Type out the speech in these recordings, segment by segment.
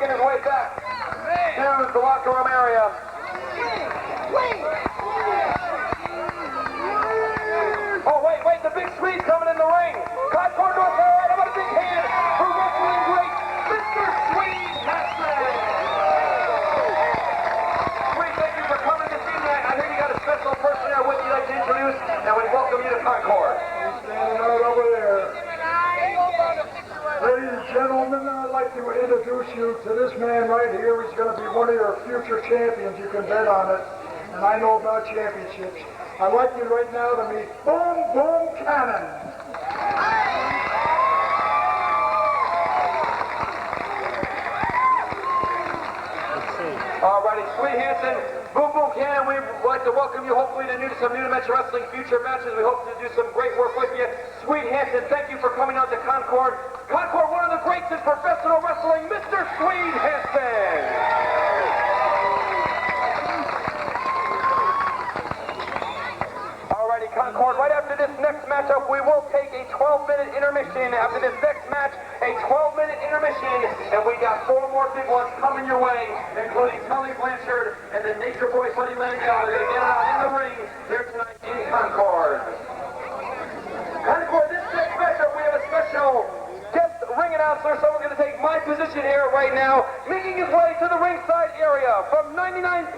making his way back to the locker room area. Oh, wait, the big Swede's coming in the ring. Concord, North Carolina, what a big hand for wrestling great Mr. Swede Hassan. Swede, thank you for coming this evening. I hear you got a special person there with you like to introduce, and we welcome you to Concord. He's standing right over there. Ladies and gentlemen, I'd like to introduce you to this man right here. He's going to be one of your future champions. You can bet on it. And I know about championships. I'd like you right now to meet Boom Boom Cannon. All righty, Swede Hansen, Boom Boom Cannon, we'd like to welcome you hopefully to some New Dimension Wrestling future matches. We hope to do some great work with you. Swede Hansen, thank you for coming out to Concord. Concord, one of the greats in professional wrestling, Mr. Swede Hansen. Concord, right after this next matchup, we will take a 12-minute intermission. After this next match, a 12-minute intermission, and we got 4 more big ones coming your way, including Tony Blanchard and the Nature Boy Buddy Manigawa. They're going to get out in the ring here tonight in Concord. Concord, this next matchup, we have a special guest ring announcer. Someone's going to take my position here right now, making his way to the ringside area from 99.7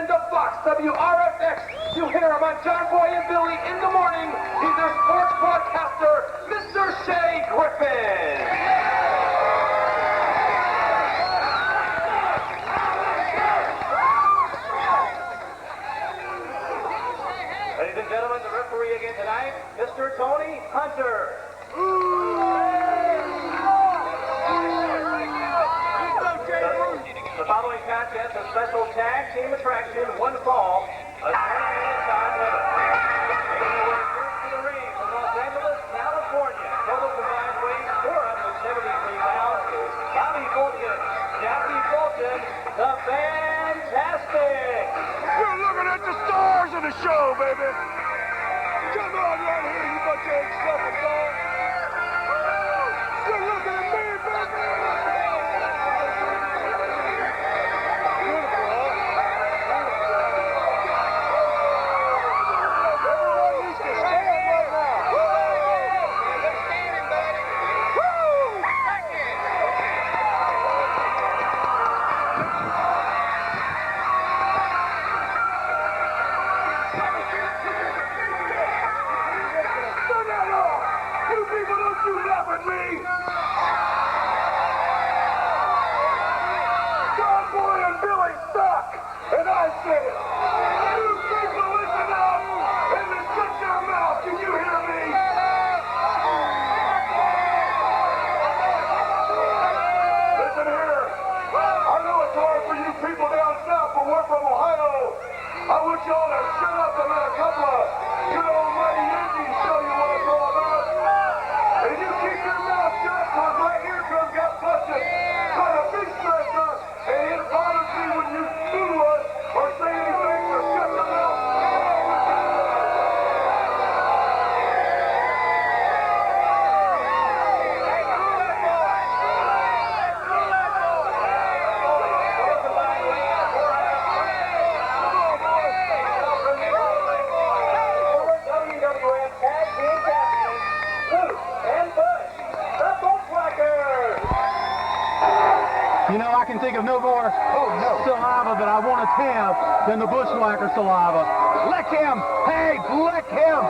to Fox WRFX. You hear him on John Boy and Billy in the morning. He's their sports broadcaster, Mr. Shea Griffin. Ladies and gentlemen, the referee again tonight, Mr. Tony Hunter. The following contest, a special tag team attraction, 1 fall, a 20-minute time limit. Making their way first to the ring from Los Angeles, California. Total combined weight 473 pounds. Bobby Fulton, Jackie Fulton, the Fantastic. You're looking at the stars of the show, baby. Come on right here, you bunch of ex-suckers, dog. You're looking at me, baby. You know, I can think of no more saliva that I want to have than the Bushwhacker saliva. Lick him! Hey, lick him!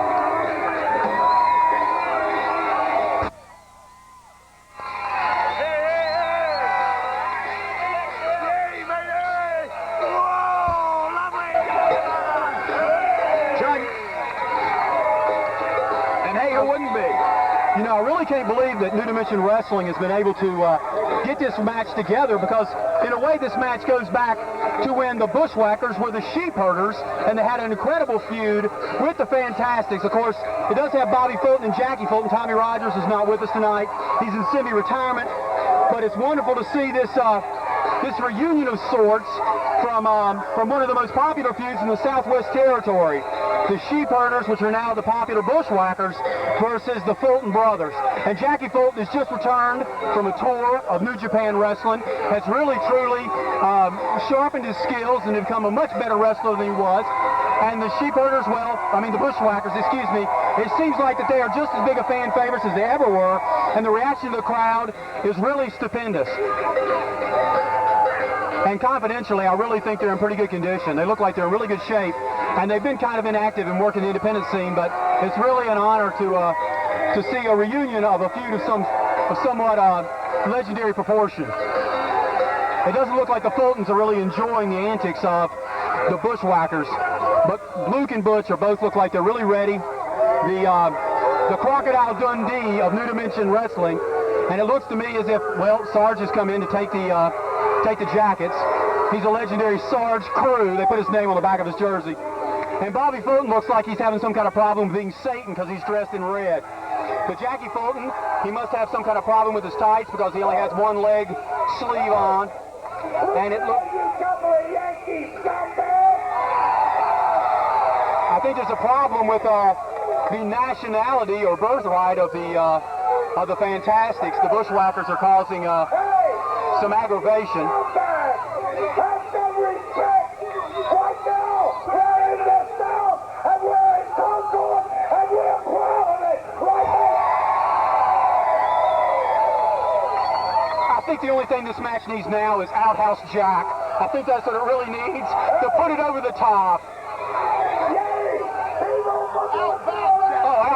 You know, I really can't believe that New Dimension Wrestling has been able to get this match together, because in a way this match goes back to when the Bushwhackers were the sheep herders and they had an incredible feud with the Fantastics. Of course, it does have Bobby Fulton and Jackie Fulton. Tommy Rogers is not with us tonight. He's in semi-retirement. But it's wonderful to see this this reunion of sorts from one of the most popular feuds in the Southwest Territory. The Sheep Herders, which are now the popular Bushwhackers, versus the Fulton brothers. And Jackie Fulton has just returned from a tour of New Japan Wrestling, has really, truly sharpened his skills and become a much better wrestler than he was. And the Sheep Herders, the Bushwhackers, excuse me, it seems like that they are just as big a fan favorites as they ever were, and the reaction of the crowd is really stupendous. And confidentially, I really think they're in pretty good condition. They look like they're in really good shape, and they've been kind of inactive and working the independent scene, but it's really an honor to see a reunion of a feud of somewhat legendary proportion. It doesn't look like the Fultons are really enjoying the antics of the Bushwhackers, but Luke and Butch both look like they're really ready. The Crocodile Dundee of New Dimension Wrestling, and it looks to me as if, Sarge has come in to take the jackets. He's a legendary Sarge Crew. They put his name on the back of his jersey. And Bobby Fulton looks like he's having some kind of problem being Satan because he's dressed in red. But Jackie Fulton, he must have some kind of problem with his tights because he only has one leg sleeve on. And it looks... I think there's a problem with the nationality or birthright of the Fantastics. The Bushwhackers are causing some aggravation. Have some respect! Right now, we're in the South, and we're in Concord, and we're proud of it! Right I think the only thing this match needs now is Outhouse Jack. I think that's what it really needs, to put it over the top.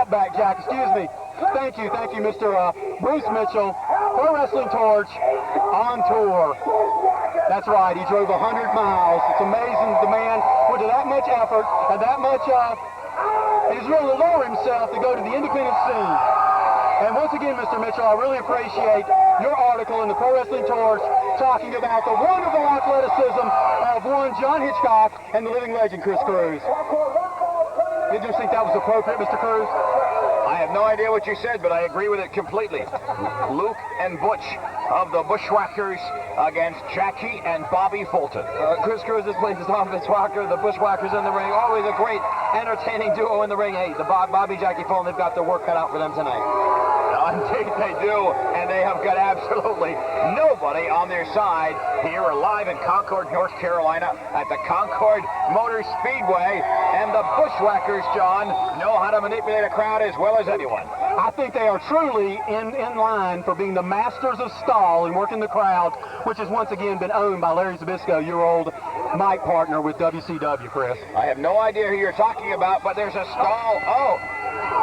Outback Jack, excuse me. Thank you, Mr. Bruce Mitchell, Pro Wrestling Torch, on tour. That's right, he drove 100 miles. It's amazing the man went to that much effort and that much, he's willing to lower himself to go to the independent scene. And once again, Mr. Mitchell, I really appreciate your article in the Pro Wrestling Torch talking about the wonderful athleticism of one John Hitchcock and the living legend, Chris Cruz. Did you think that was appropriate, Mr. Cruz? I have no idea what you said, but I agree with it completely. Luke and Butch of the Bushwhackers against Jackie and Bobby Fulton. Chris Cruz is playing Tom Fitzwalker, the Bushwhackers in the ring. Always a great, entertaining duo in the ring. Hey, the Bobby, Jackie Fulton, they've got their work cut out for them tonight. Indeed they do, and they have got absolutely nobody on their side here live in Concord, North Carolina at the Concord Motor Speedway. And the Bushwhackers, John, know how to manipulate a crowd as well as anyone. I think they are truly in line for being the masters of stall and working the crowd, which has once again been owned by Larry Zbysko, your old mic partner with WCW, Chris. I have no idea who you're talking about, but there's a stall. Oh,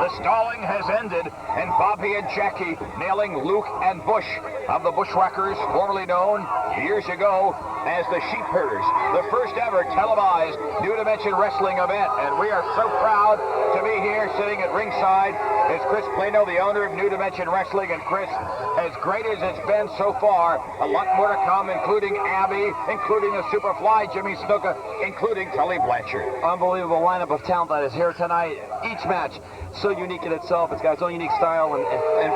the stalling has ended, and Bobby and Jackie nailing Luke and Bush of the Bushwhackers, formerly known years ago as the Sheep Herders, the first ever televised New Dimension Wrestling event. And we are so proud to be here sitting at ringside is Chris Plano, the owner of New Dimension Wrestling. And Chris, as great as it's been so far, a lot more to come, including Abby, including the Superfly, Jimmy Snuka, including Tully Blanchard. Unbelievable lineup of talent that is here tonight. Each match so unique in itself. It's got its own unique style and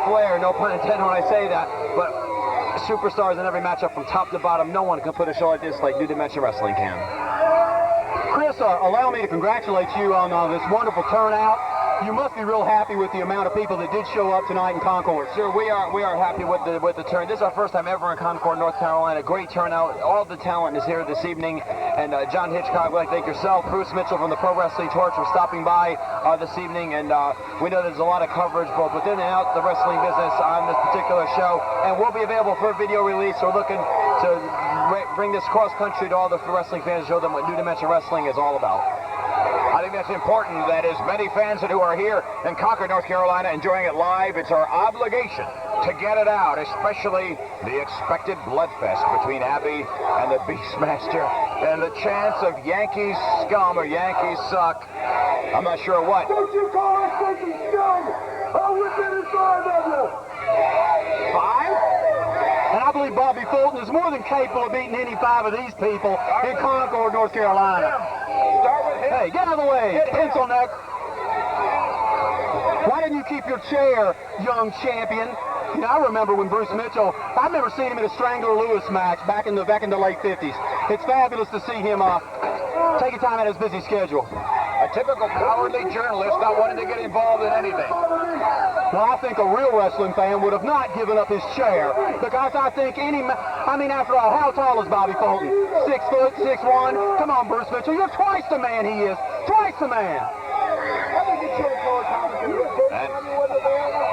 flair, no pun intended when I say that, but superstars in every matchup from top to bottom. No one can put a show like this like New Dimension Wrestling can. Chris, allow me to congratulate you on this wonderful turnout. You must be real happy with the amount of people that did show up tonight in Concord. Sure, we are happy with the turn. This is our first time ever in Concord, North Carolina. Great turnout. All the talent is here this evening. And John Hitchcock, we'd like to thank yourself, Bruce Mitchell from the Pro Wrestling Torch for stopping by this evening. And we know there's a lot of coverage both within and out the wrestling business on this particular show. And we'll be available for a video release. We're looking to bring this cross country to all the wrestling fans, show them what New Dimension Wrestling is all about. I think that's important that as many fans who are here in Concord, North Carolina, enjoying it live, it's our obligation to get it out, especially the expected bloodfest between Abby and the Beastmaster and the chance of Yankees scum or Yankees suck. I'm not sure what. Don't you call us freaking scum! I'll within 5 of you! 5? And I believe Bobby Fulton is more than capable of beating any 5 of these people in Concord, North Carolina. Start with him. Hey, get out of the way, pencil neck. Why didn't you keep your chair, young champion? You know, I remember when Bruce Mitchell, I remember seeing him in a Strangler Lewis match back in the late 50s. It's fabulous to see him taking time out of his busy schedule. A typical cowardly journalist not wanting to get involved in anything. Well, I think a real wrestling fan would have not given up his chair, because I think after all, how tall is Bobby Fulton? 6 foot, 6'1"? Come on, Bruce Mitchell, you're twice the man he is. Twice the man.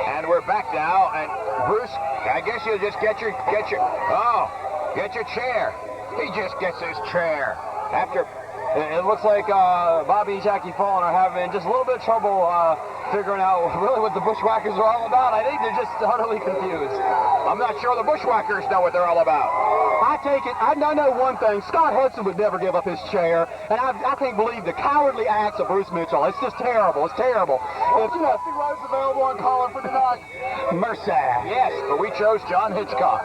And we're back now, and Bruce, I guess you'll just get your chair. He just gets his chair. After, it looks like Bobby and Jackie Fulton are having just a little bit of trouble figuring out really what the Bushwhackers are all about. I think they're just utterly confused. I'm not sure the Bushwhackers know what they're all about. I know one thing. Scott Hudson would never give up his chair, and I can't believe the cowardly acts of Bruce Mitchell. It's just terrible. It's terrible. If you know, Road's available on calling for tonight. Mercy. Yes, but we chose John Hitchcock.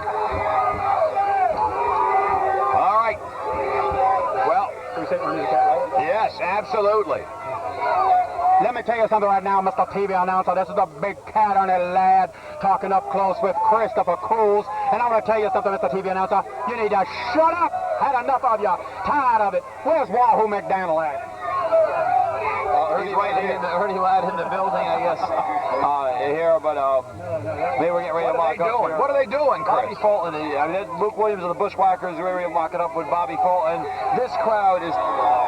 All right. Well, yes, absolutely. Let me tell you something right now, Mr. TV announcer. This is the big cat on a lad talking up close with Christopher Cruz. And I want to tell you something, Mr. TV announcer. You need to shut up. Had enough of you. Tired of it. Where's Wahoo McDaniel at? Ernie Ladd in the building, I guess, here, but they were getting ready to lock up here. What are they doing, Chris? Bobby Fulton, Luke Williams of the Bushwhackers are ready to lock it up with Bobby Fulton. This crowd is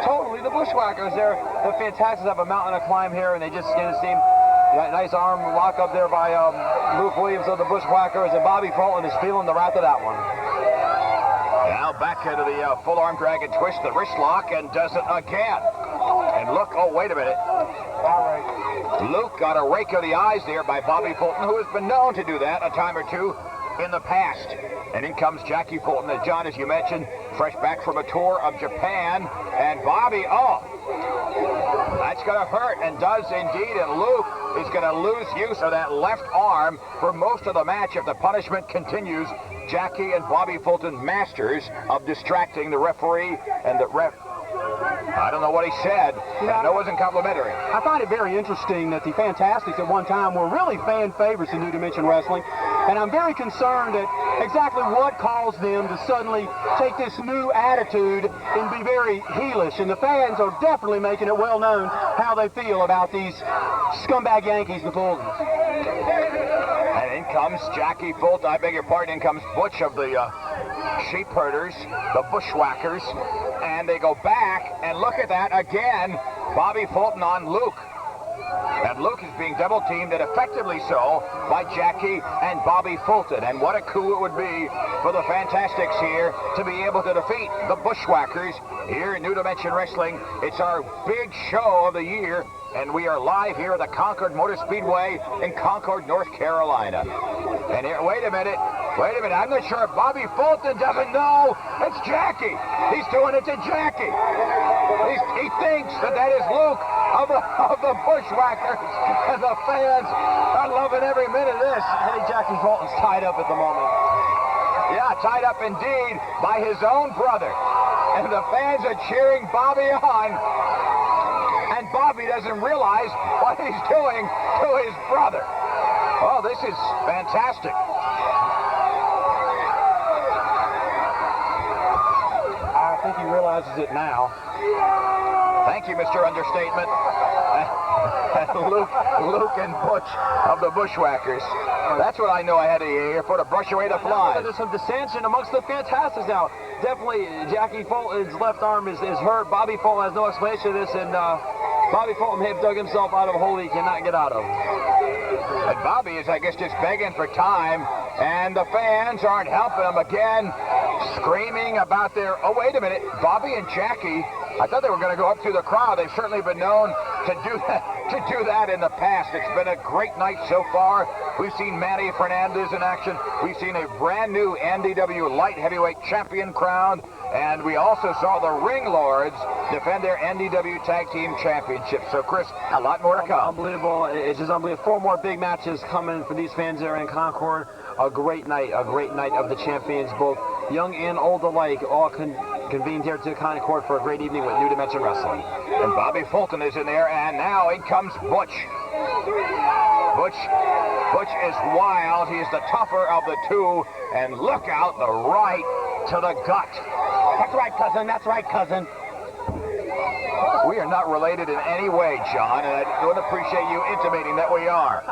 totally the Bushwhackers. They're fantastic. They have a mountain to climb here, and they just seem nice arm lock up there by Luke Williams of the Bushwhackers, and Bobby Fulton is feeling the wrath of that one. Now back into the full arm drag and twist, the wrist lock, and does it again. And look, oh, wait a minute. Luke got a rake of the eyes there by Bobby Fulton, who has been known to do that a time or two in the past. And in comes Jackie Fulton, and John, as you mentioned, fresh back from a tour of Japan. And Bobby, that's going to hurt, and does indeed. And Luke is going to lose use of that left arm for most of the match if the punishment continues. Jackie and Bobby Fulton, masters of distracting the referee, and the ref, I don't know what he said. I know it wasn't complimentary. I find it very interesting that the Fantastics at one time were really fan favorites in New Dimension Wrestling, and I'm very concerned at exactly what caused them to suddenly take this new attitude and be very heelish, and the fans are definitely making it well known how they feel about these scumbag Yankees, the Fultons. And in comes Jackie Fulton, I beg your pardon, in comes Butch of the sheep herders, the Bushwhackers, and they go back, and look at that again, Bobby Fulton on Luke. And Luke is being double teamed, and effectively so, by Jackie and Bobby Fulton. And what a coup it would be for the Fantastics here to be able to defeat the Bushwhackers here in New Dimension Wrestling. It's our big show of the year, and we are live here at the Concord Motor Speedway in Concord, North Carolina. And here, wait a minute, I'm not sure if Bobby Fulton doesn't know it's Jackie. He's doing it to Jackie. He thinks that is Luke of the Bushwhackers, and the fans are loving every minute of this. I think Jackie Fulton's tied up at the moment. Yeah, tied up indeed by his own brother. And the fans are cheering Bobby on. And Bobby doesn't realize what he's doing to his brother. Oh, this is fantastic. I think he realizes it now. Thank you, Mr. Understatement. Luke and Butch of the Bushwhackers. That's what I know I had to hear for to brush away the flies. There's some dissension amongst the Fantastics now. Definitely, Jackie Fulton's left arm is hurt. Bobby Fulton has no explanation of this, and Bobby Fulton may have dug himself out of a hole he cannot get out of. And Bobby is, I guess, just begging for time, and the fans aren't helping him again, screaming about their... Oh, wait a minute. Bobby and Jackie, I thought they were going to go up through the crowd. They've certainly been known to do that in the past. It's been a great night so far. We've seen Manny Fernandez in action. We've seen a brand new NDW light heavyweight champion crowned. And we also saw the Ring Lords defend their NDW Tag Team Championship. So, Chris, a lot more to come. Unbelievable. It's just unbelievable. 4 more big matches coming for these fans there in Concord. A great night of the champions, both young and old alike, all convened here to Concord for a great evening with New Dimension Wrestling. And Bobby Fulton is in there, and now in comes Butch. Butch is wild. He's the tougher of the two. And look out, the right to the gut. That's right, cousin. That's right, cousin. We are not related in any way, John, and I don't appreciate you intimating that we are.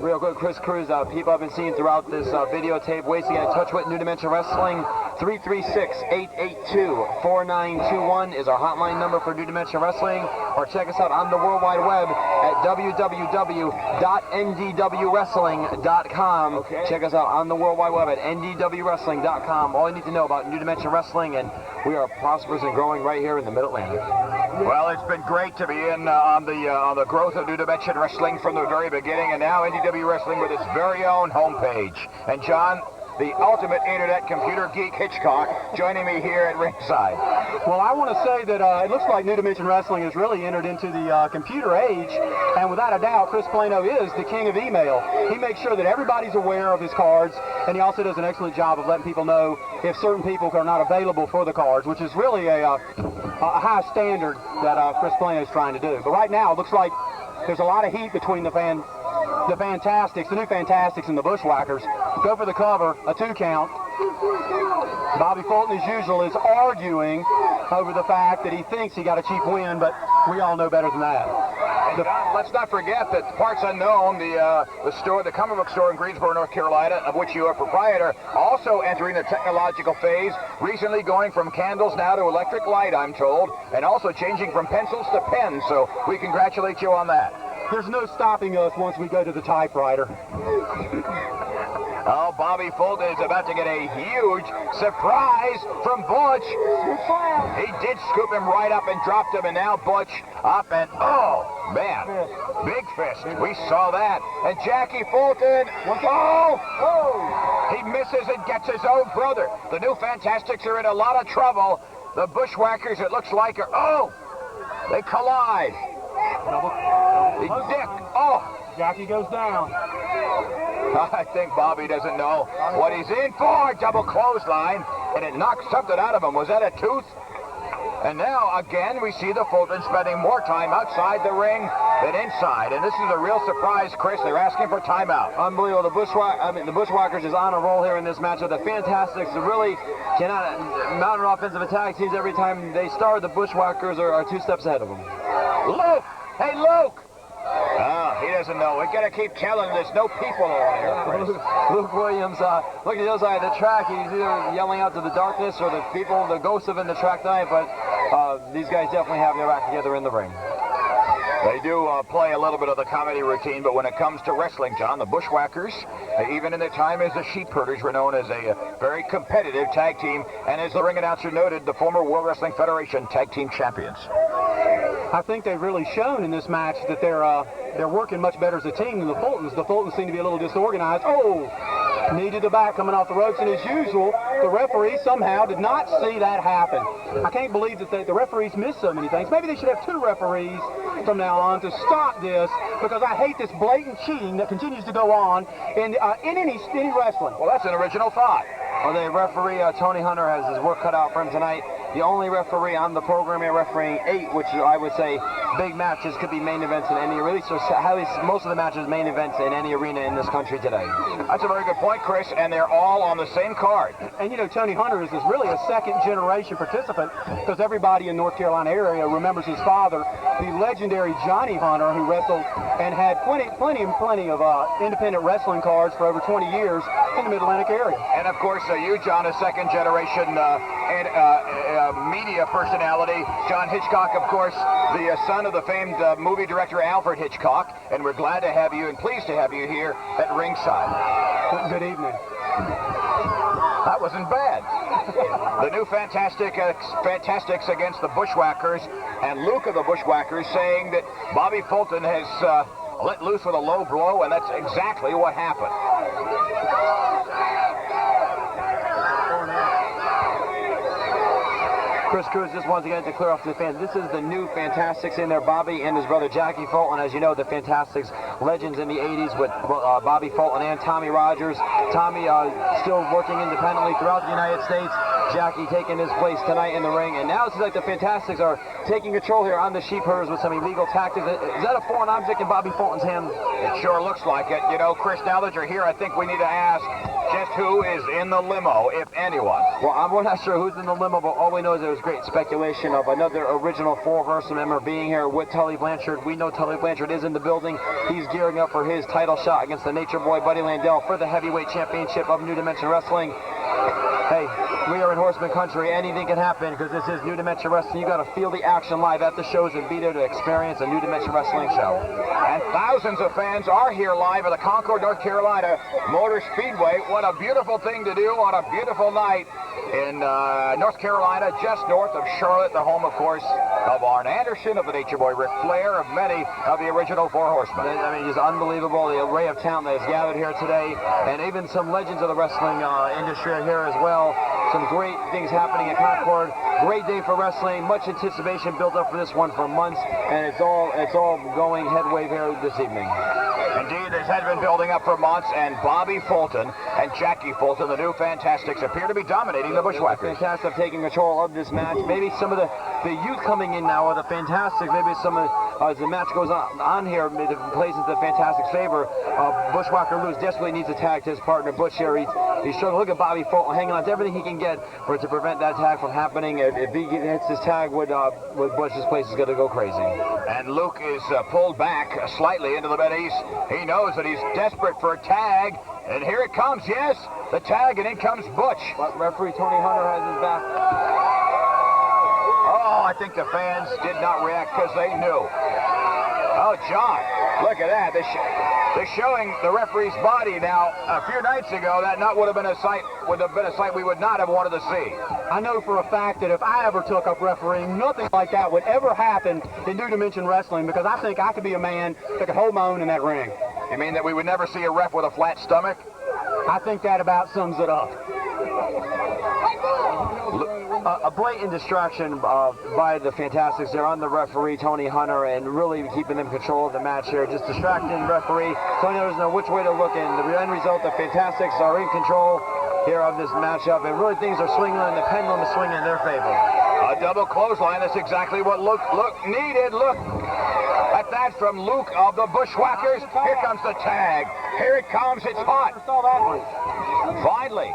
Real good, Chris Cruz, people I've been seeing throughout this videotape, ways to get in touch with New Dimension Wrestling. 336-882-4921 is our hotline number for New Dimension Wrestling, or check us out on the World Wide Web at www.ndwwrestling.com. Okay. Check us out on the World Wide Web at ndwwrestling.com. All you need to know about New Dimension Wrestling, and we are prosperous and growing right here in the Mid-Atlantic. Well, it's been great to be in on the growth of New Dimension Wrestling from the very beginning, and now NDW Wrestling with its very own homepage. And John, the ultimate internet computer geek Hitchcock, joining me here at ringside. Well, I want to say that it looks like New Dimension Wrestling has really entered into the computer age, and without a doubt, Chris Plano is the king of email. He makes sure that everybody's aware of his cards, and he also does an excellent job of letting people know if certain people are not available for the cards, which is really a high standard that Chris Plano is trying to do. But right now, it looks like there's a lot of heat between the Fantastics, the new Fantastics, and the Bushwhackers. Go for the cover, a 2 count. Bobby Fulton, as usual, is arguing over the fact that he thinks he got a cheap win, but we all know better than that. And John, let's not forget that Parts Unknown, the store, the comic book store in Greensboro, North Carolina, of which you are proprietor, also entering the technological phase, recently going from candles now to electric light, I'm told, and also changing from pencils to pens, so we congratulate you on that. There's no stopping us once we go to the typewriter. Oh, Bobby Fulton is about to get a huge surprise from Butch. He did scoop him right up and dropped him, and now Butch up and, oh, man, big fist. We saw that. And Jackie Fulton, oh, he misses and gets his own brother. The new Fantastics are in a lot of trouble. The Bushwhackers, it looks like, are, they collide. Dick, Jackie goes down. I think Bobby doesn't know what he's in for. Double clothesline, and it knocked something out of him. Was that a tooth? And now, again, we see the Fulton spending more time outside the ring than inside. And this is a real surprise, Chris. They're asking for timeout. Unbelievable. The Bushwhackers is on a roll here in this matchup. The Fantastics really cannot mount an offensive attack. Seems every time they start, the Bushwhackers are 2 steps ahead of them. Luke! Hey, Luke! Oh, he doesn't know. We gotta keep telling him there's no people over there, Chris. Luke Williams, looking to the other side of the track. He's either yelling out to the darkness or the people, the ghosts of in the track tonight, but these guys definitely have their act together in the ring. They do play a little bit of the comedy routine, but when it comes to wrestling, John, the Bushwhackers, even in their time as the Sheep Herders, were known as a very competitive tag team, and as the ring announcer noted, the former World Wrestling Federation tag team champions. I think they've really shown in this match that they're working much better as a team than the Fultons. The Fultons seem to be a little disorganized. Oh, knee to the back coming off the ropes, and as usual, the referee somehow did not see that happen. I can't believe that the referees miss so many things. Maybe they should have 2 referees from now on to stop this, because I hate this blatant cheating that continues to go on in any wrestling. Well, that's an original thought. Well, the referee, Tony Hunter, has his work cut out for him tonight. The only referee on the program here refereeing 8, which I would say big matches could be main events in any arena. So at least most of the matches main events in any arena in this country today. That's a very good point, Chris, and they're all on the same card. And you know, Tony Hunter is really a second-generation participant, because everybody in North Carolina area remembers his father, the legendary Johnny Hunter, who wrestled and had plenty of independent wrestling cards for over 20 years in the Mid-Atlantic area. And of course, you, John, a second-generation media personality. John Hitchcock, of course, the son of the famed movie director Alfred Hitchcock, and we're glad to have you and pleased to have you here at ringside. Good evening. That wasn't bad. The new Fantastics against the Bushwhackers, and Luke of the Bushwhackers saying that Bobby Fulton has let loose with a low blow, and that's exactly what happened. Chris Cruz just once again to clear off to the fans. This is the new Fantastics in there. Bobby and his brother Jackie Fulton. As you know, the Fantastics legends in the 80s with Bobby Fulton and Tommy Rogers. Tommy still working independently throughout the United States. Jackie taking his place tonight in the ring, and now it seems like the Fantastics are taking control here on the Sheep Herders with some illegal tactics. Is that a foreign object in Bobby Fulton's hand? It sure looks like it. You know, Chris, now that you're here, I think we need to ask just who is in the limo, if anyone. Well, we're not sure who's in the limo, but all we know is there was great speculation of another original Full Horseman member being here with Tully Blanchard. We know Tully Blanchard is in the building. He's gearing up for his title shot against the Nature Boy, Buddy Landell, for the heavyweight championship of New Dimension Wrestling. Hey, we are in Horseman Country. Anything can happen because this is New Dimension Wrestling. You got to feel the action live at the shows and be there to experience a New Dimension Wrestling show. And thousands of fans are here live at the Concord, North Carolina Motor Speedway. What a beautiful thing to do on a beautiful night in North Carolina, just north of Charlotte, the home, of course, of Arn Anderson, of the Nature Boy Ric Flair, of many of the original Four Horsemen. I mean, it's unbelievable, the array of talent that is gathered here today, and even some legends of the wrestling industry are here as well. Some great things happening at Concord. Great day for wrestling. Much anticipation built up for this one for months, and it's all going headway here this evening. Indeed, this has been building up for months, and Bobby Fulton and Jackie Fulton, the new Fantastics, appear to be dominating the Bushwhackers. Fantastic taking control of this match. Maybe some of the youth coming in now are the Fantastics. Maybe some of as the match goes on here, it plays into the Fantastics' favor. Bushwhacker Lewis desperately needs to tag to his partner Butch here. He's struggling. Look at Bobby Fulton hanging on to everything he can get to prevent that tag from happening. If he hits his tag with Butch, his place is going to go crazy. And Luke is pulled back slightly into the Mideast. He knows that he's desperate for a tag, and here it comes. Yes, the tag, and in comes Butch. But referee Tony Hunter has his back. Oh, I think the fans did not react because they knew. Oh, John, look at that. They're showing the referee's body now. A few nights ago, that would have been a sight we would not have wanted to see. I know for a fact that if I ever took up refereeing, nothing like that would ever happen in New Dimension Wrestling, because I think I could be a man that could hold my own in that ring. You mean that we would never see a ref with a flat stomach? I think that about sums it up. A blatant distraction by the Fantastics. They're on the referee, Tony Hunter, and really keeping them control of the match here. Just distracting the referee. Tony Hunter doesn't know which way to look in. The end result, the Fantastics are in control here of this matchup, and really things are swinging, and the pendulum is swinging in their favor. A double clothesline. That's exactly what Luke needed. Look at that from Luke of the Bushwhackers. Here comes the tag. Here it comes. It's hot. Finally.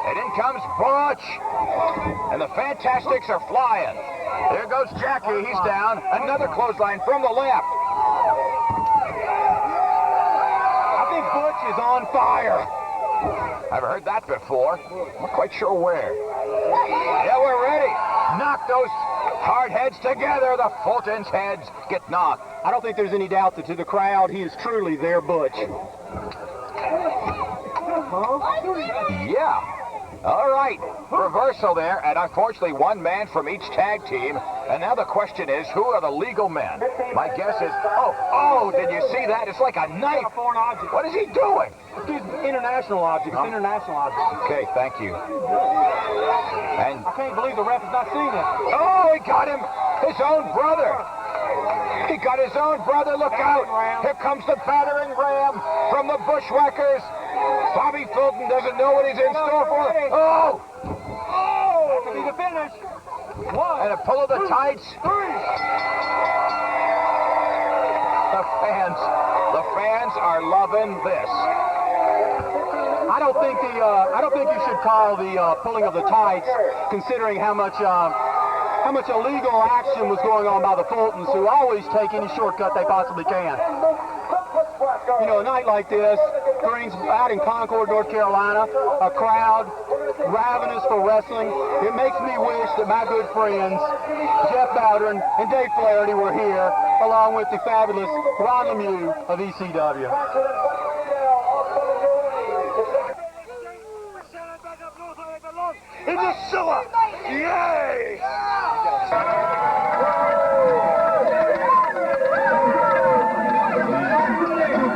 And in comes Butch. And the Fantastics are flying. There goes Jackie. He's down. Another clothesline from the left. I think Butch is on fire. I've heard that before. I'm not quite sure where. Yeah, we're ready. Knock those hard heads together. The Fulton's heads get knocked. I don't think there's any doubt that to the crowd, he is truly their Butch. Yeah. All right. Reversal there, and unfortunately one man from each tag team. And now the question is, who are the legal men? My guess is, oh, did you see that? It's like a knife. What is he doing? Excuse me, international object. It's international object. Okay, thank you. And I can't believe the ref has not seen it. oh, he got him, his own brother. He got his own brother. Look out. Here comes the battering ram from the Bushwhackers. Bobby Fulton doesn't know what he's in store for. Oh! That could be the finish. And a pull of the tights. The fans are loving this. I don't think you should call the pulling of the tights, considering how much illegal action was going on by the Fultons, who always take any shortcut they possibly can. You know, a night like this brings out in Concord, North Carolina, a crowd ravenous for wrestling. It makes me wish that my good friends Jeff Bowdern and Dave Flaherty were here, along with the fabulous Ron Lemieux of ECW. In the sewer! Yay!